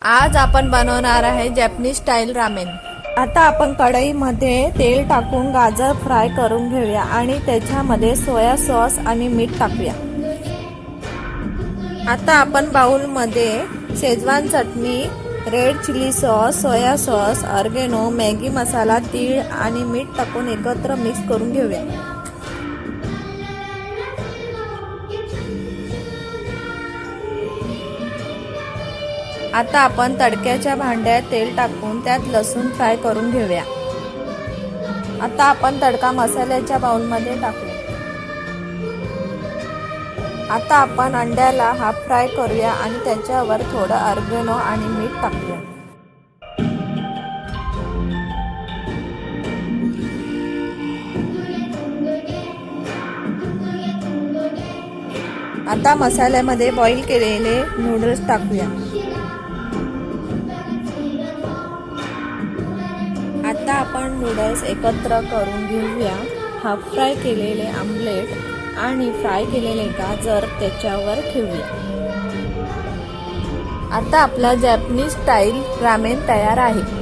आज आपण बनवणार आहे जॅपनीज स्टाईल रामेन। आता आपण कढईमध्ये तेल टाकून गाजर फ्राय करून घेऊया आणि त्याच्यामध्ये सोया सॉस आणि मीठ टाकूया। आता आपण बाउलमध्ये शेजवान चटणी, red chilli sauce, soya sauce, oregano, Maggi masala, तीळ आणि मीठ टाकून एकत्र मिक्स करून घेऊया। आता आपण तडक्याच्या भांड्यात तेल टाकून त्यात लसूण फ्राय करून घेऊया। आता आपण तडका मसाल्याच्या बाउलमध्ये टाकूया। आता आपण अंड्याला हाफ फ्राय करूया आणि त्याच्यावर थोडं ऑर्गेनो आणि मीठ टाकूया। आता मसाल्यामध्ये बॉईल केलेले नूडल्स टाकूया। आता आपण नूडल्स एकत्र करून घेऊया। हाफ फ्राय केलेले आमलेट आणि फ्राय केलेले गाजर त्याच्यावर ठेवूया। आता आपला जॅपनीज स्टाईल रामेन तयार आहे।